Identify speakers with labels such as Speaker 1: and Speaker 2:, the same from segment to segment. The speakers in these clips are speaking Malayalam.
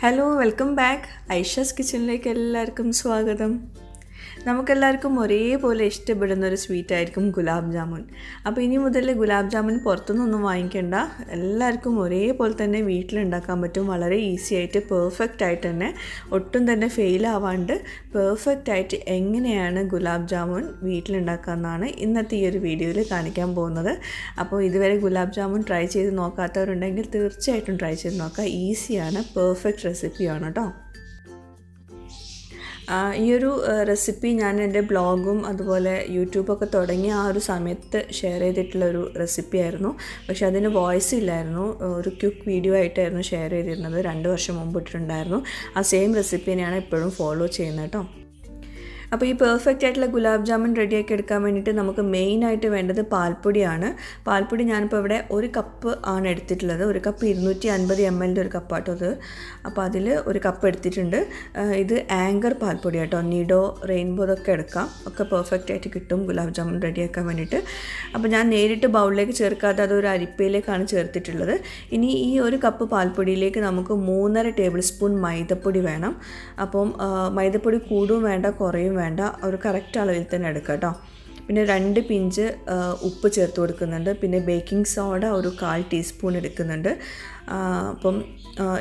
Speaker 1: ഹലോ വെൽക്കം ബാക്ക് ഐഷാസ് കിച്ചണിലേക്ക് എല്ലാവർക്കും സ്വാഗതം. നമുക്കെല്ലാവർക്കും ഒരേപോലെ ഇഷ്ടപ്പെടുന്ന ഒരു സ്വീറ്റ് ആയിരിക്കും ഗുലാബ് ജാമുൻ. അപ്പോൾ ഇനി മുതൽ ഗുലാബ് ജാമുൻ പുറത്തുനിന്നൊന്നും വാങ്ങിക്കേണ്ട, എല്ലാവർക്കും ഒരേപോലെ തന്നെ വീട്ടിലുണ്ടാക്കാൻ പറ്റും. വളരെ ഈസി ആയിട്ട് പെർഫെക്റ്റ് ആയിട്ട് തന്നെ, ഒട്ടും തന്നെ ഫെയിൽ ആവാണ്ട് പെർഫെക്റ്റ് ആയിട്ട് എങ്ങനെയാണ് ഗുലാബ് ജാമുൻ വീട്ടിലുണ്ടാക്കാമെന്നാണ് ഇന്നത്തെ ഈ ഒരു വീഡിയോയിൽ കാണിക്കാൻ പോകുന്നത്. അപ്പോൾ ഇതുവരെ ഗുലാബ് ജാമുൻ ട്രൈ ചെയ്ത് നോക്കാത്തവരുണ്ടെങ്കിൽ തീർച്ചയായിട്ടും ട്രൈ ചെയ്ത് നോക്കുക. ഈസിയാണ്, പെർഫെക്റ്റ് റെസിപ്പിയാണ് കേട്ടോ. ഈ ഒരു റെസിപ്പി ഞാൻ എൻ്റെ ബ്ലോഗും അതുപോലെ യൂട്യൂബൊക്കെ തുടങ്ങിയ ആ ഒരു സമയത്ത് ഷെയർ ചെയ്തിട്ടുള്ളൊരു റെസിപ്പി ആയിരുന്നു. പക്ഷേ അതിന് വോയിസ് ഇല്ലായിരുന്നു, ഒരു ക്വിക്ക് വീഡിയോ ആയിട്ടായിരുന്നു ഷെയർ ചെയ്തിരുന്നത്. 2 വർഷം മുമ്പ് ഇട്ടിട്ടുണ്ടായിരുന്നു. ആ സെയിം റെസിപ്പി തന്നെയാണ് ഇപ്പോഴും ഫോളോ ചെയ്യുന്നത് കേട്ടോ. അപ്പോൾ ഈ പെർഫെക്റ്റ് ആയിട്ടുള്ള ഗുലാബ് ജാമുൻ റെഡിയാക്കി എടുക്കാൻ വേണ്ടിയിട്ട് നമുക്ക് മെയിനായിട്ട് വേണ്ടത് പാൽപ്പൊടിയാണ്. പാൽപ്പൊടി ഞാനിപ്പോൾ ഇവിടെ 1 കപ്പ് ആണ് എടുത്തിട്ടുള്ളത്. 1 കപ്പ് 250 ml ഒരു കപ്പാട്ടോ അത്. അപ്പോൾ അതിൽ 1 കപ്പ് എടുത്തിട്ടുണ്ട്. ഇത് ആങ്കർ പാൽപ്പൊടി കേട്ടോ. നിഡോ, റെയിൻബോ ഇതൊക്കെ എടുക്കാം, ഒക്കെ പെർഫെക്റ്റ് ആയിട്ട് കിട്ടും ഗുലാബ് ജാമുൻ റെഡിയാക്കാൻ വേണ്ടിയിട്ട്. അപ്പോൾ ഞാൻ നേരിട്ട് ബൗളിലേക്ക് ചേർക്കാതെ അതൊരു അരിപ്പയിലേക്കാണ് ചേർത്തിട്ടുള്ളത്. ഇനി ഈ 1 കപ്പ് പാൽപ്പൊടിയിലേക്ക് നമുക്ക് 3.5 ടേബിൾ സ്പൂൺ മൈദപ്പൊടി വേണം. അപ്പം മൈദപ്പൊടി കൂടും വേണ്ട കുറയും വേണ്ട, ഒരു കറക്റ്റ് അളവിൽ തന്നെ എടുക്കുക കേട്ടോ. പിന്നെ 2 പിഞ്ച് ഉപ്പ് ചേർത്ത് കൊടുക്കുന്നുണ്ട്. പിന്നെ ബേക്കിംഗ് സോഡ ഒരു 1/4 ടീസ്പൂൺ എടുക്കുന്നുണ്ട്. അപ്പം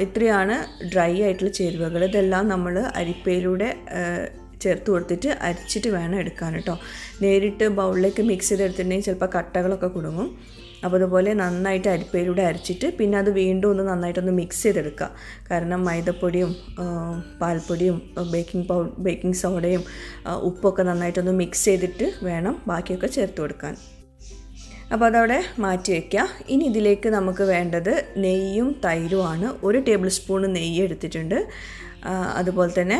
Speaker 1: ഇത്രയാണ് ഡ്രൈ ആയിട്ടുള്ള ചേരുവകൾ. ഇതെല്ലാം നമ്മൾ അരിപ്പയിലൂടെ ചേർത്ത് കൊടുത്തിട്ട് അരിച്ചിട്ട് വേണം എടുക്കാൻ കേട്ടോ. നേരിട്ട് ബൗളിലേക്ക് മിക്സ് ചെയ്തെടുത്തിട്ടുണ്ടെങ്കിൽ ചിലപ്പോൾ കട്ടകളൊക്കെ കുടുങ്ങും. അപ്പോൾ അതുപോലെ നന്നായിട്ട് അരിപ്പയിലൂടെ അരച്ചിട്ട് പിന്നെ അത് വീണ്ടും ഒന്ന് നന്നായിട്ടൊന്ന് മിക്സ് ചെയ്തെടുക്കുക. കാരണം മൈദപ്പൊടിയും പാൽപ്പൊടിയും ബേക്കിംഗ് സോഡയും ഉപ്പൊക്കെ നന്നായിട്ടൊന്ന് മിക്സ് ചെയ്തിട്ട് വേണം ബാക്കിയൊക്കെ ചേർത്ത് കൊടുക്കാൻ. അപ്പോൾ അതവിടെ മാറ്റി വയ്ക്കുക. ഇനി ഇതിലേക്ക് നമുക്ക് വേണ്ടത് നെയ്യും തൈരുമാണ്. 1 ടേബിൾ സ്പൂൺ നെയ്യ് എടുത്തിട്ടുണ്ട്. അതുപോലെ തന്നെ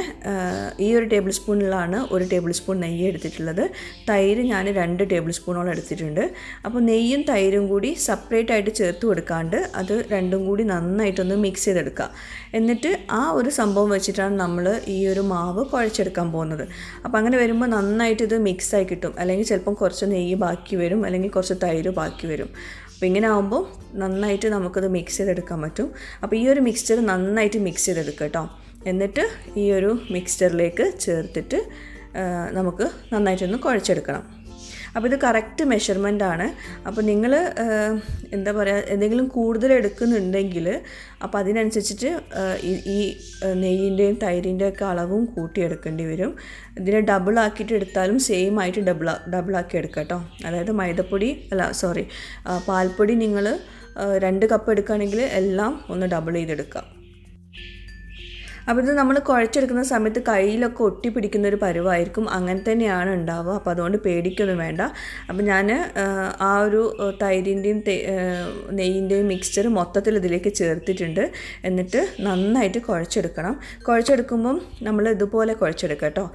Speaker 1: ഈ ഒരു ടേബിൾ സ്പൂണിലാണ് 1 ടേബിൾ സ്പൂൺ നെയ്യ് എടുത്തിട്ടുള്ളത്. തൈര് ഞാൻ 2 ടേബിൾ സ്പൂണോളം എടുത്തിട്ടുണ്ട്. അപ്പോൾ നെയ്യും തൈരും കൂടി സെപ്പറേറ്റ് ആയിട്ട് ചേർത്ത് കൊടുക്കാണ്ട് അത് രണ്ടും കൂടി നന്നായിട്ടൊന്ന് മിക്സ് ചെയ്തെടുക്കുക. എന്നിട്ട് ആ ഒരു സംഭവം വെച്ചിട്ടാണ് നമ്മൾ ഈ ഒരു മാവ് കുഴച്ചെടുക്കാൻ പോകുന്നത്. അപ്പോൾ അങ്ങനെ വരുമ്പോൾ നന്നായിട്ട് ഇത് മിക്സായി കിട്ടും. അല്ലെങ്കിൽ ചിലപ്പം കുറച്ച് നെയ്യ് ബാക്കി വരും, അല്ലെങ്കിൽ കുറച്ച് തൈര് ബാക്കി വരും. അപ്പോൾ ഇങ്ങനെ ആകുമ്പോൾ നന്നായിട്ട് നമുക്കത് മിക്സ് ചെയ്തെടുക്കാൻ പറ്റും. അപ്പോൾ ഈ ഒരു മിക്സ്ചർ നന്നായിട്ട് മിക്സ് ചെയ്തെടുക്കുക കേട്ടോ. എന്നിട്ട് ഈ ഒരു മിക്സ്ചറിലേക്ക് ചേർത്തിട്ട് നമുക്ക് നന്നായിട്ടൊന്ന് കുഴച്ചെടുക്കണം. അപ്പോൾ ഇത് കറക്റ്റ് മെഷർമെൻ്റ് ആണ്. അപ്പോൾ നിങ്ങൾ എന്താ പറയുക, എന്തെങ്കിലും കൂടുതൽ എടുക്കുന്നുണ്ടെങ്കിൽ അപ്പോൾ അതിനനുസരിച്ചിട്ട് ഈ നെയ്യിൻ്റെയും തൈരിൻ്റെയൊക്കെ അളവും കൂട്ടിയെടുക്കേണ്ടി വരും. ഇതിനെ ഡബിളാക്കിയിട്ട് എടുത്താലും സെയിം ആയിട്ട് ഡബിളാക്കി എടുക്കുക കേട്ടോ. അതായത് പാൽപ്പൊടി നിങ്ങൾ 2 കപ്പ് എടുക്കുകയാണെങ്കിൽ എല്ലാം ഒന്ന് ഡബിൾ ചെയ്തെടുക്കുക. അപ്പോൾ ഇത് നമ്മൾ കുഴച്ചെടുക്കുന്ന സമയത്ത് കയ്യിലൊക്കെ ഒട്ടിപ്പിടിക്കുന്നൊരു പരുവായിരിക്കും. അങ്ങനെ തന്നെയാണ് ഉണ്ടാവുക. അപ്പോൾ അതുകൊണ്ട് പേടിക്കൊന്നും വേണ്ട. അപ്പോൾ ഞാൻ ആ ഒരു തൈരിൻ്റെയും നെയ്യിൻ്റെയും മിക്സ്ചർ മൊത്തത്തിൽ ഇതിലേക്ക് ചേർത്തിട്ടുണ്ട്. എന്നിട്ട് നന്നായിട്ട് കുഴച്ചെടുക്കണം. കുഴച്ചെടുക്കുമ്പം നമ്മൾ ഇതുപോലെ കുഴച്ചെടുക്കുക കേട്ടോ.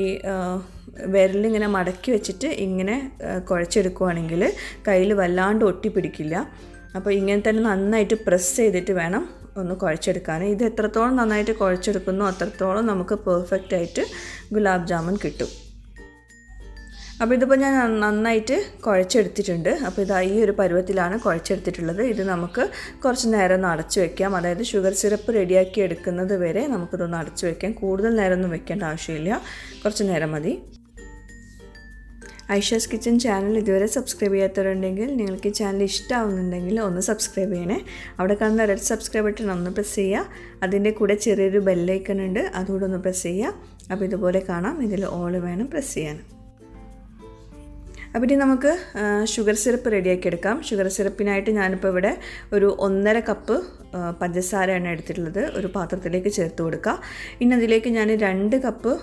Speaker 1: ഈ വിരലിങ്ങനെ മടക്കി വെച്ചിട്ട് ഇങ്ങനെ കുഴച്ചെടുക്കുകയാണെങ്കിൽ കയ്യിൽ വല്ലാണ്ട് ഒട്ടിപ്പിടിക്കില്ല. അപ്പോൾ ഇങ്ങനെ തന്നെ നന്നായിട്ട് പ്രസ് ചെയ്തിട്ട് വേണം ഒന്ന് കുഴച്ചെടുക്കാൻ. ഇത് എത്രത്തോളം നന്നായിട്ട് കുഴച്ചെടുക്കുന്നോ അത്രത്തോളം നമുക്ക് പെർഫെക്റ്റ് ആയിട്ട് ഗുലാബ് ജാമുൻ കിട്ടും. അപ്പോൾ ഇതിപ്പോൾ ഞാൻ നന്നായിട്ട് കുഴച്ചെടുത്തിട്ടുണ്ട്. അപ്പോൾ ഇത് ഈ ഒരു പരുവത്തിലാണ് കുഴച്ചെടുത്തിട്ടുള്ളത്. ഇത് നമുക്ക് കുറച്ച് നേരം ഒന്ന് അടച്ചു വയ്ക്കാം. അതായത് ഷുഗർ സിറപ്പ് റെഡിയാക്കി എടുക്കുന്നത് വരെ നമുക്കിതൊന്ന് അടച്ചു വയ്ക്കാം. കൂടുതൽ നേരമൊന്നും വെക്കേണ്ട ആവശ്യമില്ല, കുറച്ച് നേരം മതി. ഐഷാസ് കിച്ചൺ ചാനൽ ഇതുവരെ സബ്സ്ക്രൈബ് ചെയ്യാത്തവരുണ്ടെങ്കിൽ, നിങ്ങൾക്ക് ഈ ചാനൽ ഇഷ്ടമാവുന്നുണ്ടെങ്കിൽ ഒന്ന് സബ്സ്ക്രൈബ് ചെയ്യണേ. അവിടെ കാണുന്ന റെഡ് സബ്സ്ക്രൈബ് ബട്ടൺ ഒന്ന് പ്രസ് ചെയ്യുക. അതിൻ്റെ കൂടെ ചെറിയൊരു ബെല്ലൈക്കൺ ഉണ്ട്, അതുകൂടെ ഒന്ന് പ്രസ് ചെയ്യുക. അപ്പോൾ ഇതുപോലെ കാണാം. ഇതിൽ ഓൾ വേണം പ്രസ് ചെയ്യാൻ. അപ്പോൾ ഇനി നമുക്ക് ഷുഗർ സിറപ്പ് റെഡിയാക്കി എടുക്കാം. ഷുഗർ സിറപ്പിനായിട്ട് ഞാനിപ്പോൾ ഇവിടെ ഒരു 1.5 കപ്പ് പഞ്ചസാരയാണ് എടുത്തിട്ടുള്ളത്. ഒരു പാത്രത്തിലേക്ക് ചേർത്ത് കൊടുക്കുക. ഇനി അതിലേക്ക് ഞാൻ 2 കപ്പ്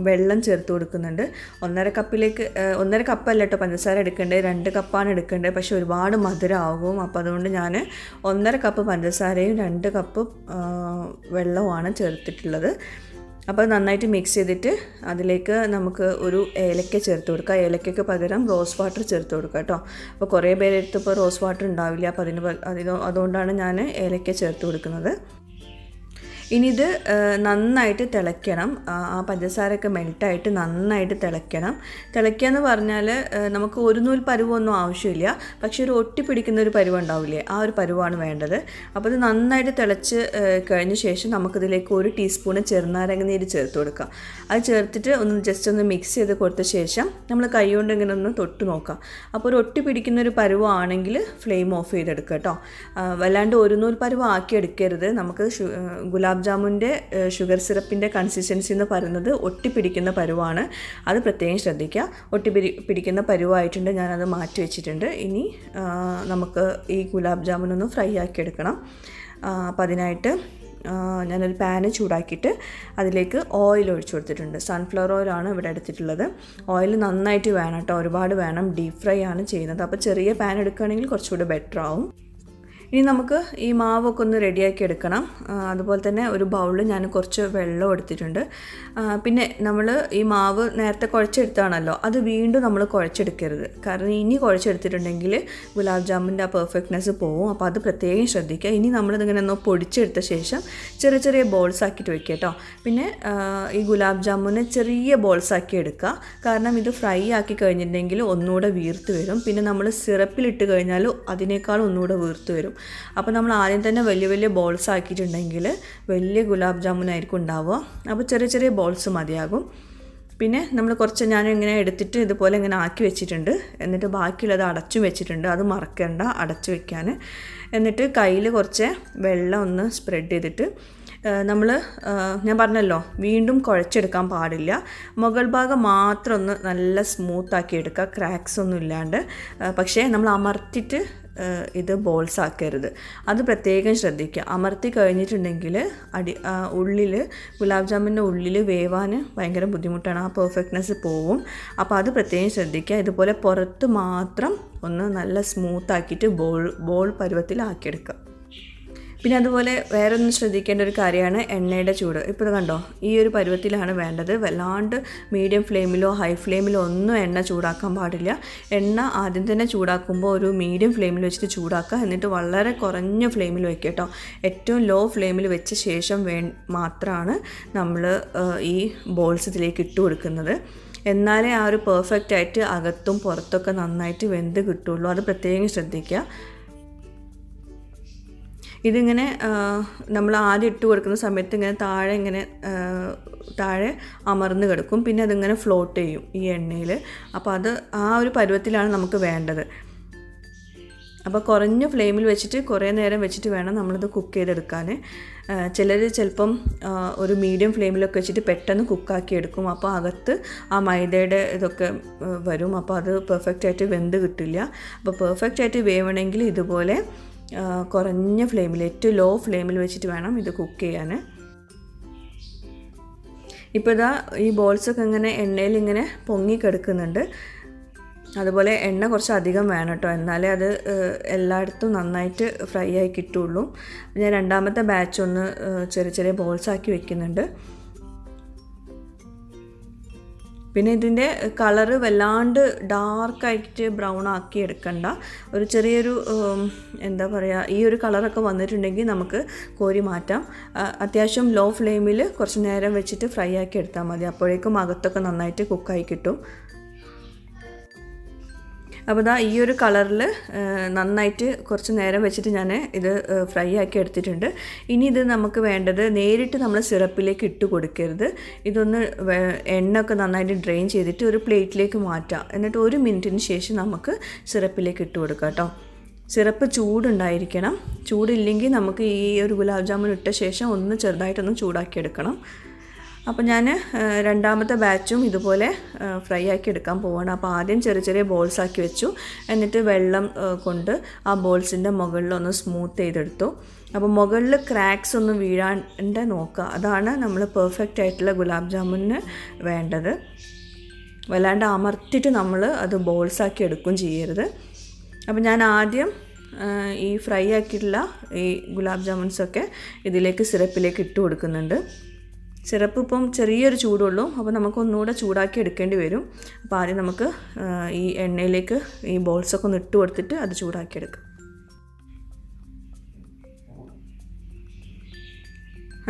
Speaker 1: വെള്ളം ചേർത്ത് കൊടുക്കുന്നുണ്ട്. 1.5 കപ്പല്ല കേട്ടോ പഞ്ചസാര എടുക്കേണ്ടത്, 2 കപ്പാണ് എടുക്കേണ്ടത്. പക്ഷേ ഒരുപാട് മധുരമാകും. അപ്പോൾ അതുകൊണ്ട് ഞാൻ 1.5 കപ്പ് പഞ്ചസാരയും 2 കപ്പ് വെള്ളവുമാണ് ചേർത്തിട്ടുള്ളത്. അപ്പോൾ നന്നായിട്ട് മിക്സ് ചെയ്തിട്ട് അതിലേക്ക് നമുക്ക് ഒരു ഏലക്ക ചേർത്ത് കൊടുക്കുക. ഏലക്കയ്ക്ക് പകരം റോസ് വാട്ടർ ചേർത്ത് കൊടുക്കുക കേട്ടോ. അപ്പോൾ കുറേ പേരെടുത്ത് ഇപ്പോൾ റോസ് വാട്ടർ ഉണ്ടാവില്ല. അപ്പോൾ അതുകൊണ്ടാണ് ഞാൻ ഏലക്ക ചേർത്ത് കൊടുക്കുന്നത്. ഇനി ഇത് നന്നായിട്ട് തിളയ്ക്കണം. ആ പഞ്ചസാരയൊക്കെ മെൽട്ടായിട്ട് നന്നായിട്ട് തിളയ്ക്കണം. തിളയ്ക്കുക എന്ന് പറഞ്ഞാൽ നമുക്ക് ഒരു നൂൽ പരുവൊന്നും ആവശ്യമില്ല, പക്ഷേ ഒരു ഒട്ടിപ്പിടിക്കുന്ന ഒരു പരുവം ഉണ്ടാവില്ലേ, ആ ഒരു പരുവാണ് വേണ്ടത്. അപ്പോൾ ഇത് നന്നായിട്ട് തിളച്ച് കഴിഞ്ഞ ശേഷം നമുക്കിതിലേക്ക് 1 ടീസ്പൂണ് ചെറുനാരങ്ങ നീര് ചേർത്ത് കൊടുക്കാം. അത് ചേർത്തിട്ട് ജസ്റ്റ് ഒന്ന് മിക്സ് ചെയ്ത് കൊടുത്ത ശേഷം നമ്മൾ കൈ കൊണ്ട് ഇങ്ങനെ ഒന്ന് തൊട്ട് നോക്കാം. അപ്പോൾ ഒരു ഒട്ടിപ്പിടിക്കുന്ന ഒരു പരുവാണെങ്കിൽ ഫ്ലെയിം ഓഫ് ചെയ്തെടുക്കുക കേട്ടോ. വല്ലാണ്ട് ഒരു നൂൽ പരുവം ആക്കി എടുക്കരുത്. നമുക്ക് ഗുലാബ് ജാമുൻ്റെ ഷുഗർ സിറപ്പിൻ്റെ കൺസിസ്റ്റൻസി എന്ന് പറയുന്നത് ഒട്ടിപ്പിടിക്കുന്ന പരുവാണ്. അത് പ്രത്യേകം ശ്രദ്ധിക്കുക. പിടിക്കുന്ന പരുവായിട്ടുണ്ട്, ഞാനത് മാറ്റി വെച്ചിട്ടുണ്ട്. ഇനി നമുക്ക് ഈ ഗുലാബ് ജാമുൻ ഒന്ന് ഫ്രൈ ആക്കി എടുക്കണം. അപ്പോൾ അതിനായിട്ട് ഞാനൊരു പാന് ചൂടാക്കിയിട്ട് അതിലേക്ക് ഓയിൽ ഒഴിച്ചു കൊടുത്തിട്ടുണ്ട്. സൺഫ്ലവർ ഓയിലാണ് ഇവിടെ എടുത്തിട്ടുള്ളത്. ഓയിൽ നന്നായിട്ട് വേണം കേട്ടോ, ഒരുപാട് വേണം. ഡീപ്പ് ഫ്രൈ ആണ് ചെയ്യുന്നത്. അപ്പോൾ ചെറിയ പാൻ എടുക്കുകയാണെങ്കിൽ കുറച്ചുകൂടി ബെറ്റർ ആവും. ഇനി നമുക്ക് ഈ മാവൊക്കെ ഒന്ന് റെഡിയാക്കി എടുക്കണം. അതുപോലെ തന്നെ ഒരു ബൗളിൽ ഞാൻ കുറച്ച് വെള്ളം എടുത്തിട്ടുണ്ട്. പിന്നെ നമ്മൾ ഈ മാവ് നേരത്തെ കുഴച്ചെടുത്താണല്ലോ, അത് വീണ്ടും നമ്മൾ കുഴച്ചെടുക്കരുത്. കാരണം ഇനി കുഴച്ചെടുത്തിട്ടുണ്ടെങ്കിൽ ഗുലാബ് ജാമുൻ്റെ ആ പെർഫെക്റ്റ്നെസ് പോവും. അപ്പോൾ അത് പ്രത്യേകം ശ്രദ്ധിക്കുക. ഇനി നമ്മളിതിങ്ങനെ ഒന്ന് പൊടിച്ചെടുത്ത ശേഷം ചെറിയ ചെറിയ ബോൾസ് ആക്കിയിട്ട് വെക്കുക കേട്ടോ. പിന്നെ ഈ ഗുലാബ് ജാമുനെ ചെറിയ ബോൾസ് ആക്കി എടുക്കുക. കാരണം ഇത് ഫ്രൈ ആക്കി കഴിഞ്ഞിട്ടുണ്ടെങ്കിൽ ഒന്നുകൂടെ വീർത്ത് വരും. പിന്നെ നമ്മൾ സിറപ്പിലിട്ട് കഴിഞ്ഞാൽ അതിനേക്കാൾ ഒന്നുകൂടെ വീർത്ത് വരും. അപ്പോൾ നമ്മൾ ആദ്യം തന്നെ വലിയ വലിയ ബോൾസ് ആക്കിയിട്ടുണ്ടെങ്കിൽ വലിയ ഗുലാബ് ജാമുനായിരിക്കും ഉണ്ടാവുക. അപ്പോൾ ചെറിയ ചെറിയ ബോൾസ് മതിയാകും. പിന്നെ നമ്മൾ കുറച്ച് ഞാൻ ഇങ്ങനെ എടുത്തിട്ട് ഇതുപോലെ ഇങ്ങനെ ആക്കി വെച്ചിട്ടുണ്ട്. എന്നിട്ട് ബാക്കിയുള്ളത് അടച്ചു വെച്ചിട്ടുണ്ട്. അത് മറക്കണ്ട അടച്ചു വെക്കാൻ. എന്നിട്ട് കയ്യിൽ കുറച്ച് വെള്ളം ഒന്ന് സ്പ്രെഡ് ചെയ്തിട്ട് ഞാൻ പറഞ്ഞല്ലോ വീണ്ടും കുഴച്ചെടുക്കാൻ പാടില്ല. മുകൾ ഭാഗം മാത്രം ഒന്ന് നല്ല സ്മൂത്താക്കി എടുക്കുക, ക്രാക്സ് ഒന്നും ഇല്ലാണ്ട്. പക്ഷേ നമ്മൾ അമർത്തിയിട്ട് ഇത് ബോൾസ് ആക്കരുത്. അത് പ്രത്യേകം ശ്രദ്ധിക്കുക. അമർത്തി കഴിഞ്ഞിട്ടുണ്ടെങ്കിൽ ഉള്ളിൽ ഗുലാബ് ജാമുൻ്റെ ഉള്ളിൽ വേവാൻ ഭയങ്കര ബുദ്ധിമുട്ടാണ്, ആ പെർഫെക്റ്റ്നെസ് പോവും. അപ്പോൾ അത് പ്രത്യേകം ശ്രദ്ധിക്കുക. ഇതുപോലെ പുറത്ത് മാത്രം ഒന്ന് നല്ല സ്മൂത്താക്കിയിട്ട് ബോൾ പരുവത്തിലാക്കിയെടുക്കുക. പിന്നെ അതുപോലെ വേറൊന്നും ശ്രദ്ധിക്കേണ്ട ഒരു കാര്യമാണ് എണ്ണയുടെ ചൂട്. ഇപ്പോൾ കണ്ടോ, ഈ ഒരു പരുവത്തിലാണ് വേണ്ടത്. വല്ലാണ്ട് മീഡിയം ഫ്ലെയിമിലോ ഹൈ ഫ്ലെയിമിലോ ഒന്നും എണ്ണ ചൂടാക്കാൻ പാടില്ല. എണ്ണ ആദ്യം തന്നെ ചൂടാക്കുമ്പോൾ ഒരു മീഡിയം ഫ്ലെയിമിൽ വെച്ചിട്ട് ചൂടാക്കുക. എന്നിട്ട് വളരെ കുറഞ്ഞ ഫ്ലെയിമിൽ വെക്കുക കേട്ടോ. ഏറ്റവും ലോ ഫ്ലെയിമിൽ വെച്ച ശേഷം മാത്രമാണ് നമ്മൾ ഈ ബോൾസ് ഇതിലേക്ക് ഇട്ട് കൊടുക്കുന്നത്. എന്നാലേ ആ ഒരു പെർഫെക്റ്റ് ആയിട്ട് അകത്തും പുറത്തൊക്കെ നന്നായിട്ട് വെന്ത് കിട്ടുള്ളൂ. അത് പ്രത്യേകം ശ്രദ്ധിക്കുക. ഇതിങ്ങനെ നമ്മൾ ആദ്യം ഇട്ട് കൊടുക്കുന്ന സമയത്ത് ഇങ്ങനെ താഴെ അമർന്ന് കിടക്കും. പിന്നെ അതിങ്ങനെ ഫ്ലോട്ട് ചെയ്യും ഈ എണ്ണയിൽ. അപ്പോൾ അത് ആ ഒരു പരുവത്തിലാണ് നമുക്ക് വേണ്ടത്. അപ്പോൾ കുറഞ്ഞ ഫ്ലെയിമിൽ വെച്ചിട്ട് കുറേ നേരം വെച്ചിട്ട് വേണം നമ്മളിത് കുക്ക് ചെയ്തെടുക്കാൻ. ചിലർ ചിലപ്പം ഒരു മീഡിയം ഫ്ലെയിമിലൊക്കെ വെച്ചിട്ട് പെട്ടെന്ന് കുക്കാക്കി എടുക്കും. അപ്പോൾ അകത്ത് ആ മൈദയുടെ ഇതൊക്കെ വരും. അപ്പോൾ അത് പെർഫെക്റ്റായിട്ട് വെന്ത് കിട്ടില്ല. അപ്പോൾ പെർഫെക്റ്റായിട്ട് വേവണമെങ്കിൽ ഇതുപോലെ കുറഞ്ഞ ഫ്ലെയിമിൽ, ഏറ്റവും ലോ ഫ്ലെയിമിൽ വെച്ചിട്ട് വേണം ഇത് കുക്ക് ചെയ്യാൻ. ഇപ്പോൾ ഇതാ ഈ ബോൾസൊക്കെ ഇങ്ങനെ എണ്ണയിൽ ഇങ്ങനെ പൊങ്ങി കിടക്കുന്നുണ്ട്. അതുപോലെ എണ്ണ കുറച്ച് അധികം വേണം കേട്ടോ, എന്നാലേ അത് എല്ലായിടത്തും നന്നായിട്ട് ഫ്രൈ ആയി കിട്ടുള്ളൂ. ഞാൻ രണ്ടാമത്തെ ബാച്ച് ഒന്ന് ചെറിയ ചെറിയ ബോൾസാക്കി വെക്കുന്നുണ്ട്. പിന്നെ ഇതിൻ്റെ കളറ് വല്ലാണ്ട് ഡാർക്കായിട്ട് ബ്രൗൺ ആക്കി എടുക്കണ്ട. ഒരു ചെറിയൊരു എന്താ പറയുക, ഈ ഒരു കളറൊക്കെ വന്നിട്ടുണ്ടെങ്കിൽ നമുക്ക് കോരി മാറ്റാം. അത്യാവശ്യം ലോ ഫ്ലെയിമിൽ കുറച്ച് നേരം വെച്ചിട്ട് ഫ്രൈ ആക്കി എടുത്താൽ മതി. അപ്പോഴേക്കും അകത്തൊക്കെ നന്നായിട്ട് കുക്കായി കിട്ടും. അപ്പോൾ ഈ ഒരു കളറിൽ നന്നായിട്ട് കുറച്ച് നേരം വെച്ചിട്ട് ഞാൻ ഇത് ഫ്രൈ ആക്കി എടുത്തിട്ടുണ്ട്. ഇനി ഇത് നമുക്ക് വേണ്ടത് നേരിട്ട് നമ്മൾ സിറപ്പിലേക്ക് ഇട്ട് കൊടുക്കരുത്. ഇതൊന്ന് എണ്ണയൊക്കെ നന്നായിട്ട് ഡ്രെയിൻ ചെയ്തിട്ട് ഒരു പ്ലേറ്റിലേക്ക് മാറ്റാം. എന്നിട്ട് 1 മിനിറ്റിന് ശേഷം നമുക്ക് സിറപ്പിലേക്ക് ഇട്ട് കൊടുക്കാം കേട്ടോ. സിറപ്പ് ചൂടുണ്ടായിരിക്കണം. ചൂടില്ലെങ്കിൽ നമുക്ക് ഈ ഒരു ഗുലാബ് ജാമുൻ ഇട്ട ശേഷം ഒന്ന് ചെറുതായിട്ടൊന്ന് ചൂടാക്കിയെടുക്കണം. അപ്പോൾ ഞാൻ രണ്ടാമത്തെ ബാച്ചും ഇതുപോലെ ഫ്രൈ ആക്കി എടുക്കാൻ പോവുകയാണ്. അപ്പോൾ ആദ്യം ചെറിയ ചെറിയ ബോൾസ് ആക്കി വെച്ചു. എന്നിട്ട് വെള്ളം കൊണ്ട് ആ ബോൾസിൻ്റെ മുകളിലൊന്ന് സ്മൂത്ത് ചെയ്തെടുത്തു. അപ്പോൾ മുകളിൽ ക്രാക്സ് ഒന്നും വീഴാണ്ട് നോക്കുക. അതാണ് നമ്മൾ പെർഫെക്റ്റ് ആയിട്ടുള്ള ഗുലാബ് ജാമുന് വേണ്ടത്. വല്ലാണ്ട് അമർത്തിയിട്ട് നമ്മൾ അത് ബോൾസാക്കി എടുക്കുകയും ചെയ്യരുത്. അപ്പോൾ ഞാൻ ആദ്യം ഈ ഫ്രൈ ആക്കിയിട്ടുള്ള ഈ ഗുലാബ് ജാമുൻസൊക്കെ ഇതിലേക്ക് സിറപ്പിലേക്ക് ഇട്ട് കൊടുക്കുന്നുണ്ട്. സിറപ്പ് ഇപ്പം ചെറിയൊരു ചൂടുള്ളൂ. അപ്പോൾ നമുക്കൊന്നുകൂടെ ചൂടാക്കി എടുക്കേണ്ടി വരും. അപ്പോൾ ആദ്യം നമുക്ക് ഈ എണ്ണയിലേക്ക് ഈ ബോൾസൊക്കെ ഒന്ന് ഇട്ട് കൊടുത്തിട്ട് അത് ചൂടാക്കിയെടുക്കാം.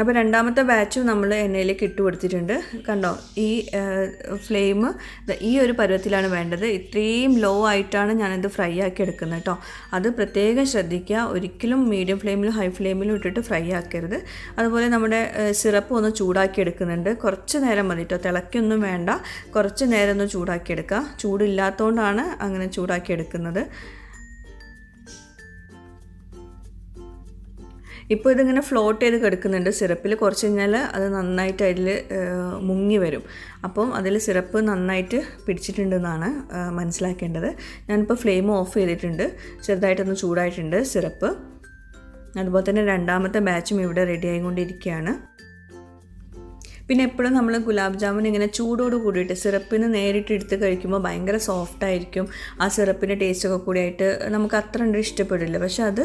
Speaker 1: അപ്പോൾ രണ്ടാമത്തെ ബാച്ചും നമ്മൾ എണ്ണയിലേക്ക് ഇട്ട് കൊടുത്തിട്ടുണ്ട്. കണ്ടോ, ഈ ഫ്ലെയിം ഈ ഒരു പരുവത്തിലാണ് വേണ്ടത്. ഇത്രയും ലോ ആയിട്ടാണ് ഞാനിത് ഫ്രൈ ആക്കി എടുക്കുന്നത് കേട്ടോ. അത് പ്രത്യേകം ശ്രദ്ധിക്കുക. ഒരിക്കലും മീഡിയം ഫ്ലെയിമിലും ഹൈ ഫ്ലെയിമിലും ഇട്ടിട്ട് ഫ്രൈ ആക്കരുത്. അതുപോലെ നമ്മുടെ സിറപ്പ് ഒന്ന് ചൂടാക്കി എടുക്കുന്നുണ്ട്. കുറച്ച് നേരം മതി കേട്ടോ, തിളക്കൊന്നും വേണ്ട. കുറച്ച് നേരം ഒന്ന് ചൂടാക്കി എടുക്കുക. ചൂടില്ലാത്തതുകൊണ്ടാണ് അങ്ങനെ ചൂടാക്കി എടുക്കുന്നത്. ഇപ്പോൾ ഇതിങ്ങനെ ഫ്ലോട്ട് ചെയ്ത് കിടക്കുന്നുണ്ട് സിറപ്പിൽ. കുറച്ച് കഴിഞ്ഞാൽ അത് നന്നായിട്ട് അതിൽ മുങ്ങി വരും. അപ്പം അതിൽ സിറപ്പ് നന്നായിട്ട് പിടിച്ചിട്ടുണ്ടെന്നാണ് മനസ്സിലാക്കേണ്ടത്. ഞാനിപ്പോൾ ഫ്ലെയിം ഓഫ് ചെയ്തിട്ടുണ്ട്. ചെറുതായിട്ടൊന്ന് ചൂടായിട്ടുണ്ട് സിറപ്പ്. അതുപോലെ തന്നെ രണ്ടാമത്തെ ബാച്ചും ഇവിടെ റെഡി ആയിക്കൊണ്ടിരിക്കുകയാണ്. പിന്നെ എപ്പോഴും നമ്മൾ ഗുലാബ് ജാമുൻ ഇങ്ങനെ ചൂടോട് കൂടിയിട്ട് സിറപ്പിന് നേരിട്ട് എടുത്ത് കഴിക്കുമ്പോൾ ഭയങ്കര സോഫ്റ്റ് ആയിരിക്കും. ആ സിറപ്പിൻ്റെ ടേസ്റ്റൊക്കെ കൂടിയായിട്ട് നമുക്ക് അത്ര കണ്ട് ഇഷ്ടപ്പെടില്ല. പക്ഷെ അത്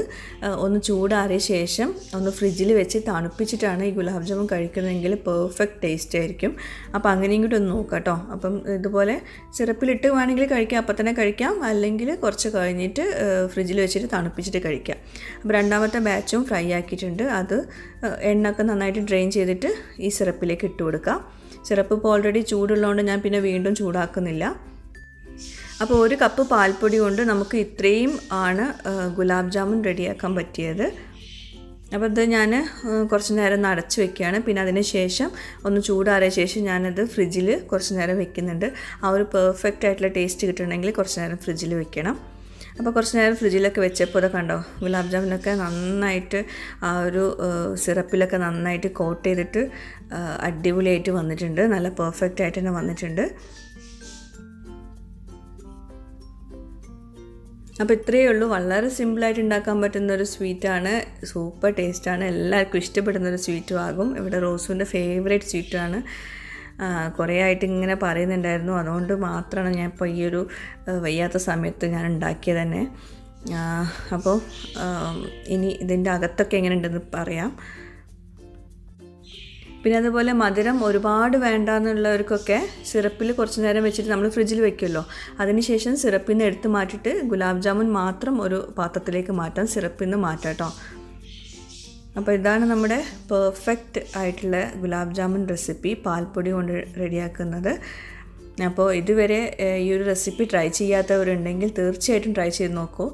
Speaker 1: ഒന്ന് ചൂടാറിയ ശേഷം ഒന്ന് ഫ്രിഡ്ജിൽ വെച്ച് തണുപ്പിച്ചിട്ടാണ് ഈ ഗുലാബ് ജാമുൻ കഴിക്കുന്നതെങ്കിൽ പെർഫെക്റ്റ് ടേസ്റ്റ് ആയിരിക്കും. അപ്പോൾ അങ്ങനെയും കൂടി ഒന്ന് നോക്കാം കേട്ടോ. അപ്പം ഇതുപോലെ സിറപ്പിലിട്ട് വേണമെങ്കിൽ കഴിക്കാം, അപ്പം തന്നെ കഴിക്കാം. അല്ലെങ്കിൽ കുറച്ച് കഴിഞ്ഞിട്ട് ഫ്രിഡ്ജിൽ വെച്ചിട്ട് തണുപ്പിച്ചിട്ട് കഴിക്കാം. അപ്പോൾ രണ്ടാമത്തെ ബാച്ചും ഫ്രൈ ആക്കിയിട്ടുണ്ട്. അത് എണ്ണയൊക്കെ നന്നായിട്ട് ഡ്രെയിൻ ചെയ്തിട്ട് ഈ സിറപ്പിലേക്ക് ഇട്ട് കൊടുക്കാം. സിറപ്പ് ഇപ്പോൾ ഓൾറെഡി ചൂടുള്ളതുകൊണ്ട് ഞാൻ പിന്നെ വീണ്ടും ചൂടാക്കുന്നില്ല. അപ്പോൾ 1 കപ്പ് പാൽപ്പൊടി കൊണ്ട് നമുക്ക് ഇത്രയും ആണ് ഗുലാബ് ജാമുൻ റെഡിയാക്കാൻ പറ്റിയത്. അപ്പോൾ ഇത് ഞാൻ കുറച്ച് നേരം ഒന്ന് അടച്ച് വെക്കുകയാണ്. പിന്നെ അതിന് ശേഷം ഒന്ന് ചൂടാറിയ ശേഷം ഞാനത് ഫ്രിഡ്ജിൽ കുറച്ച് നേരം വെക്കുന്നുണ്ട്. ആ ഒരു പെർഫെക്റ്റ് ആയിട്ടുള്ള ടേസ്റ്റ് കിട്ടണമെങ്കിൽ കുറച്ച് നേരം ഫ്രിഡ്ജിൽ വെക്കണം. അപ്പോൾ കുറച്ച് നേരം ഫ്രിഡ്ജിലൊക്കെ വെച്ചപ്പോൾ ഇത് കണ്ടോ, ഗുലാബ് ജാമുനൊക്കെ നന്നായിട്ട് ആ ഒരു സിറപ്പിലൊക്കെ നന്നായിട്ട് കോട്ട് ചെയ്തിട്ട് അടിപൊളിയായിട്ട് വന്നിട്ടുണ്ട്. നല്ല പെർഫെക്റ്റ് ആയിട്ട് തന്നെ വന്നിട്ടുണ്ട്. അപ്പോൾ ഇത്രയേ ഉള്ളൂ. വളരെ സിമ്പിളായിട്ട് ഉണ്ടാക്കാൻ പറ്റുന്നൊരു സ്വീറ്റാണ്. സൂപ്പർ ടേസ്റ്റാണ്. എല്ലാവർക്കും ഇഷ്ടപ്പെടുന്നൊരു സ്വീറ്റും ആകും. ഇവിടെ റോസുവിൻ്റെ ഫേവറേറ്റ് സ്വീറ്റാണ്. കുറേ ആയിട്ട് ഇങ്ങനെ പറയുന്നുണ്ടായിരുന്നു. അതുകൊണ്ട് മാത്രമാണ് ഞാൻ ഇപ്പോൾ ഈ ഒരു വയ്യാത്ത സമയത്ത് ഞാൻ ഉണ്ടാക്കിയത് തന്നെ. അപ്പോൾ ഇനി ഇതിൻ്റെ അകത്തൊക്കെ എങ്ങനെ ഉണ്ടെന്ന് പറയാം. പിന്നെ അതുപോലെ മധുരം ഒരുപാട് വേണ്ടാന്നുള്ളവർക്കൊക്കെ സിറപ്പിൽ കുറച്ച് നേരം വെച്ചിട്ട് നമ്മൾ ഫ്രിഡ്ജിൽ വെക്കുമല്ലോ, അതിനുശേഷം സിറപ്പിൽ നിന്ന് എടുത്ത് മാറ്റിയിട്ട് ഗുലാബ് ജാമുൻ മാത്രം ഒരു പാത്രത്തിലേക്ക് മാറ്റാം, സിറപ്പിൽ നിന്ന് മാറ്റാം കേട്ടോ. അപ്പോൾ ഇതാണ് നമ്മുടെ പെർഫെക്റ്റ് ആയിട്ടുള്ള ഗുലാബ് ജാമുൻ റെസിപ്പി, പാൽപ്പൊടി കൊണ്ട് റെഡിയാക്കുന്നത്. അപ്പോൾ ഇതുവരെ ഈ ഒരു റെസിപ്പി ട്രൈ ചെയ്യാത്തവരുണ്ടെങ്കിൽ തീർച്ചയായിട്ടും ട്രൈ ചെയ്ത് നോക്കൂ.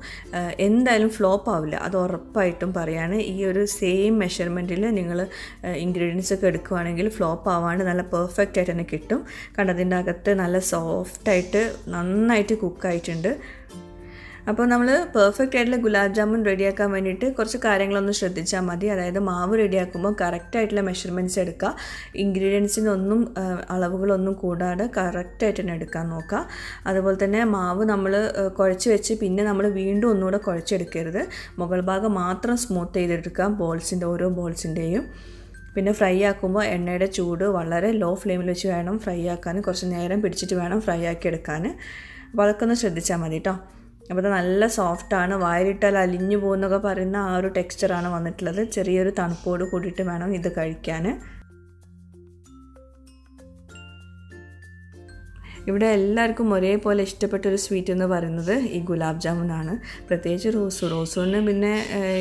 Speaker 1: എന്തായാലും ഫ്ലോപ്പ് ആവില്ല, അത് ഉറപ്പായിട്ടും പറയാണ്. ഈ ഒരു സെയിം മെഷർമെൻറ്റിൽ നിങ്ങൾ ഇൻഗ്രീഡിയൻസ് ഒക്കെ എടുക്കുകയാണെങ്കിൽ ഫ്ലോപ്പ് ആവാണ്ട് നല്ല പെർഫെക്റ്റ് ആയിട്ട് തന്നെ കിട്ടും. കണ്ടതിൻ്റെ അകത്ത് നല്ല സോഫ്റ്റായിട്ട് നന്നായിട്ട് കുക്കായിട്ടുണ്ട്. അപ്പോൾ നമ്മൾ പെർഫെക്റ്റ് ആയിട്ടുള്ള ഗുലാബ് ജാമുൻ റെഡിയാക്കാൻ വേണ്ടിയിട്ട് കുറച്ച് കാര്യങ്ങളൊന്നും ശ്രദ്ധിച്ചാൽ മതി. അതായത് മാവ് റെഡിയാക്കുമ്പോൾ കറക്റ്റായിട്ടുള്ള മെഷർമെൻറ്റ്സ് എടുക്കുക. ഇൻഗ്രീഡിയൻസിനൊന്നും അളവുകളൊന്നും കൂടാതെ കറക്റ്റായിട്ട് തന്നെ എടുക്കാൻ നോക്കുക. അതുപോലെ തന്നെ മാവ് നമ്മൾ കുഴച്ച് വെച്ച് പിന്നെ നമ്മൾ വീണ്ടും ഒന്നുകൂടെ കുഴച്ചെടുക്കരുത്. മുകൾ ഭാഗം മാത്രം സ്മൂത്ത് ചെയ്തെടുക്കാം, ഓരോ ബോൾസിൻ്റെയും. പിന്നെ ഫ്രൈ ആക്കുമ്പോൾ എണ്ണയുടെ ചൂട് വളരെ ലോ ഫ്ലെയിമിൽ വെച്ച് വേണം ഫ്രൈ ആക്കാൻ. കുറച്ച് നേരം പിടിച്ചിട്ട് വേണം ഫ്രൈ ആക്കി എടുക്കാൻ. അപ്പോൾ അതൊക്കെ ഒന്ന് ശ്രദ്ധിച്ചാൽ മതി കേട്ടോ. അപ്പോൾ അത് നല്ല സോഫ്റ്റാണ്, വായിലിട്ടാൽ അലിഞ്ഞു പോകുന്നൊക്കെ പറയുന്ന ആ ഒരു ടെക്സ്ചറാണ് വന്നിട്ടുള്ളത്. ചെറിയൊരു തണുപ്പോട് കൂടിയിട്ട് വേണം ഇത് കഴിക്കാൻ. ഇവിടെ എല്ലാവർക്കും ഒരേപോലെ ഇഷ്ടപ്പെട്ടൊരു സ്വീറ്റ് എന്ന് പറയുന്നത് ഈ ഗുലാബ് ജാമുനാണ്. പ്രത്യേകിച്ച് റോസുവിന് പിന്നെ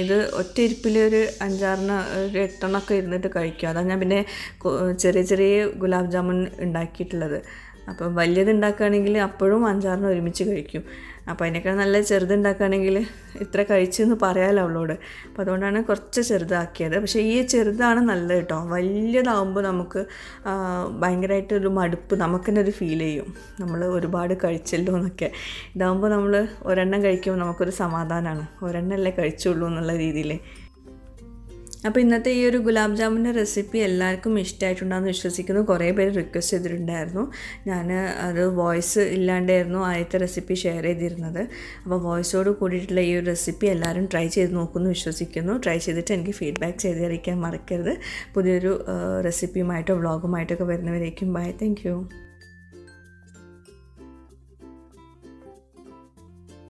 Speaker 1: ഇത് ഒറ്റ ഇരിപ്പിൽ ഒരു 8-എണ്ണമൊക്കെ ഇരുന്നിട്ട് കഴിക്കും. അതാണ് ഞാൻ പിന്നെ ചെറിയ ചെറിയ ഗുലാബ് ജാമുൻ ഉണ്ടാക്കിയിട്ടുള്ളത്. അപ്പോൾ വലിയത് ഉണ്ടാക്കുകയാണെങ്കിൽ അപ്പോഴും 5-6 ഒരുമിച്ച് കഴിക്കും. അപ്പോൾ അതിനേക്കാൾ നല്ല ചെറുതുണ്ടാക്കുകയാണെങ്കിൽ ഇത്ര കഴിച്ചെന്ന് പറയാമല്ലോ അവളോട്. അപ്പോൾ അതുകൊണ്ടാണ് കുറച്ച് ചെറുതാക്കിയത്. പക്ഷേ ഈ ചെറുതാണ് നല്ലത് കേട്ടോ. വലിയതാവുമ്പോൾ നമുക്ക് ഭയങ്കരമായിട്ടൊരു മടുപ്പ് നമുക്ക് തന്നെ ഒരു ഫീൽ ചെയ്യും, നമ്മൾ ഒരുപാട് കഴിച്ചല്ലോ എന്നൊക്കെ. ഇതാകുമ്പോൾ നമ്മൾ ഒരെണ്ണം കഴിക്കുമ്പോൾ നമുക്കൊരു സമാധാനമാണ്, ഒരെണ്ണമല്ലേ കഴിച്ചുള്ളൂ എന്നുള്ള രീതിയിൽ. അപ്പോൾ ഇന്നത്തെ ഈ ഒരു ഗുലാബ് ജാമുൻ്റെ റെസിപ്പി എല്ലാവർക്കും ഇഷ്ടമായിട്ടുണ്ടാകുമെന്ന് വിശ്വസിക്കുന്നു. കുറേ പേര് റിക്വസ്റ്റ് ചെയ്തിട്ടുണ്ടായിരുന്നു. ഞാൻ അത് വോയിസ് ഇല്ലാണ്ടായിരുന്നു ആദ്യത്തെ റെസിപ്പി ഷെയർ ചെയ്തിരുന്നത്. അപ്പോൾ വോയിസോട് കൂടിയിട്ടുള്ള ഈ ഒരു റെസിപ്പി എല്ലാവരും ട്രൈ ചെയ്ത് നോക്കുമെന്ന് വിശ്വസിക്കുന്നു. ട്രൈ ചെയ്തിട്ട് എനിക്ക് ഫീഡ്ബാക്ക് ചെയ്ത് അറിയിക്കാൻ മറക്കരുത്. പുതിയൊരു റെസിപ്പിയുമായിട്ടോ വ്ളോഗുമായിട്ടൊക്കെ വരുന്നവരേക്കും ബൈ. Thank you.